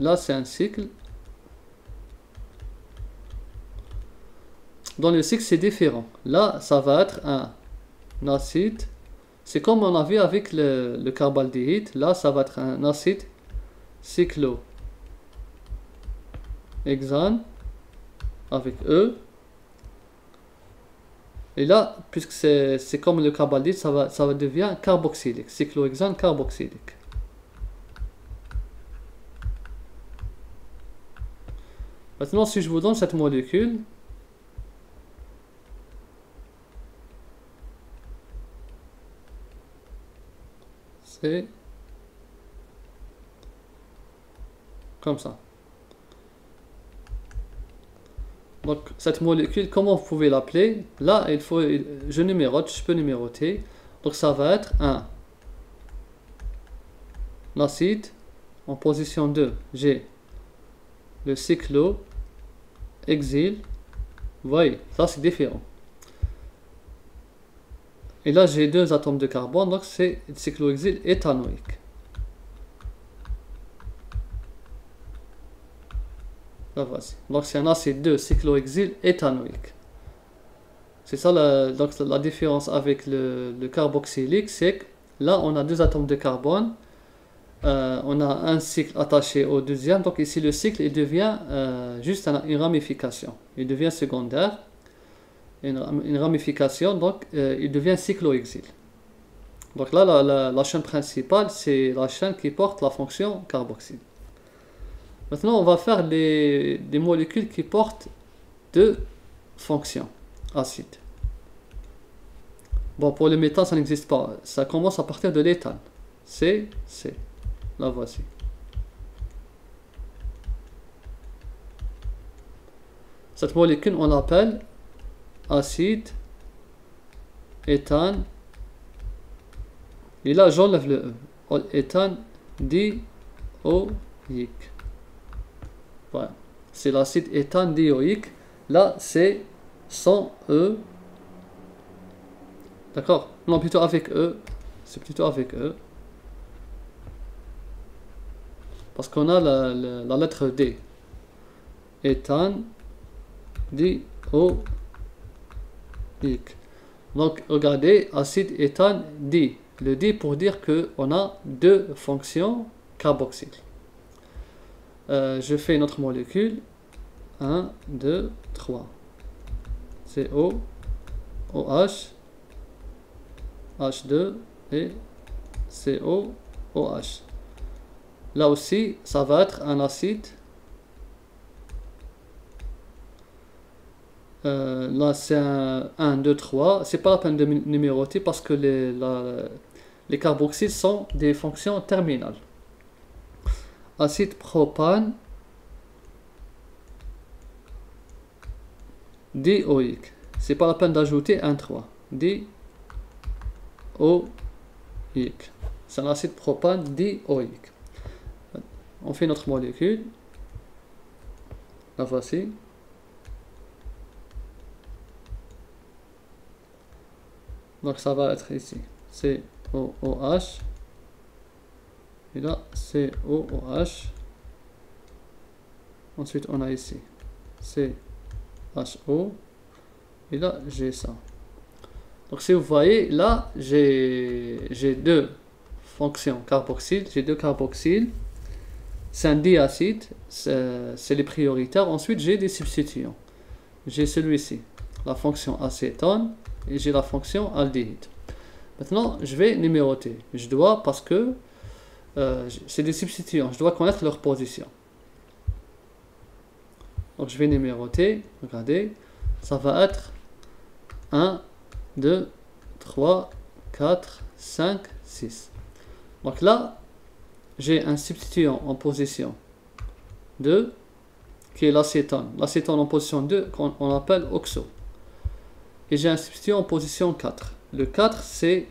là c'est un cycle. Dans le cycle c'est différent. Là ça va être un acide. C'est comme on a vu avec le carbaldéhyde. Là ça va être un acide cyclohexane avec E. Et là, puisque c'est comme le carbaldéhyde, ça va devenir carboxylique. Cyclohexane carboxylique. Maintenant, si je vous donne cette molécule, c'est comme ça. Donc, cette molécule, comment vous pouvez l'appeler? Là, je numérote, je peux numéroter. Donc, ça va être un acide en position 2. J'ai le cyclohexyle. Vous voyez, ça c'est différent. Et là, j'ai deux atomes de carbone, donc c'est le cyclohexyle éthanoïque. Là, voici. Donc, c'est un acide 2 cyclohexyle éthanoïque. C'est ça donc, la différence avec le carboxylique, c'est que là, on a deux atomes de carbone. On a un cycle attaché au deuxième. Donc, ici, le cycle, il devient juste une ramification. Il devient secondaire. Une ramification, donc, il devient cyclohexyle. Donc là, la chaîne principale, c'est la chaîne qui porte la fonction carboxyle. Maintenant, on va faire des molécules qui portent deux fonctions acides. Bon, pour le méthane, ça n'existe pas. Ça commence à partir de l'éthane. C. La voici. Cette molécule, on l'appelle acide éthane. Et là, j'enlève le E. Éthane dioïque. Voilà. C'est l'acide éthane dioïque. Là, c'est sans E. D'accord? Non, plutôt avec E. C'est plutôt avec E. Parce qu'on a la lettre D. Éthane dioïque. Donc, regardez, acide éthane di. Le di pour dire qu'on a deux fonctions carboxyles. Je fais une autre molécule. 1, 2, 3. CO, OH, H2 et COOH. Là aussi, ça va être un acide. Là, c'est un 1, 2, 3. C'est pas la peine de numéroter parce que les carboxyles sont des fonctions terminales. Acide propane dioïque. C'est pas la peine d'ajouter un 3. Dioïque. C'est un acide propane dioïque. On fait notre molécule. La voici. Donc ça va être ici. COOH. Et là, COOH. Ensuite, on a ici CHO. Et là, j'ai ça. Donc si vous voyez, là, j'ai deux fonctions carboxyles. J'ai deux carboxyles. C'est un diacide. C'est les prioritaires. Ensuite, j'ai des substituants. J'ai celui-ci. La fonction acétone. Et j'ai la fonction aldéhyde. Maintenant, je vais numéroter. Je dois, parce que c'est des substituants, je dois connaître leur position. Donc, je vais numéroter. Regardez, ça va être 1, 2, 3, 4, 5, 6. Donc là, j'ai un substituant en position 2, qui est l'acétone. L'acétone en position 2, qu'on appelle oxo. Et j'ai un substituant en position 4. Le 4, c'est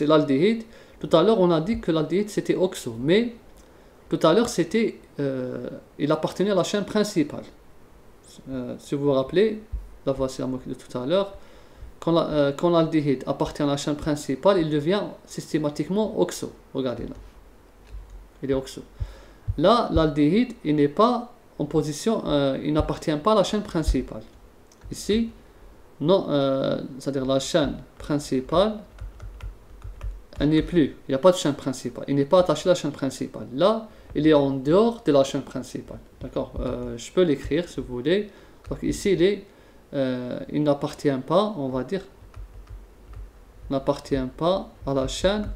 l'aldéhyde. Tout à l'heure, on a dit que l'aldéhyde, c'était oxo. Mais tout à l'heure, il appartenait à la chaîne principale. Si vous vous rappelez, la voici la molécule de tout à l'heure. Quand l'aldéhyde appartient à la chaîne principale, il devient systématiquement oxo. Regardez là. il est oxo. Là, l'aldéhyde, il n'est pas en position, il n'appartient pas à la chaîne principale. Ici, non, c'est-à-dire la chaîne principale, elle n'est plus, il n'y a pas de chaîne principale, il n'est pas attaché à la chaîne principale. Là, il est en dehors de la chaîne principale. D'accord, je peux l'écrire si vous voulez. Donc ici, il n'appartient pas, on va dire, n'appartient pas à la chaîne,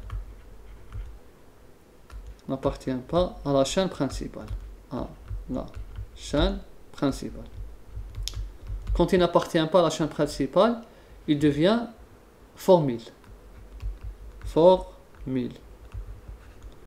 n'appartient pas à la chaîne principale. À la chaîne principale. Quand il n'appartient pas à la chaîne principale, il devient formyle. Formyle.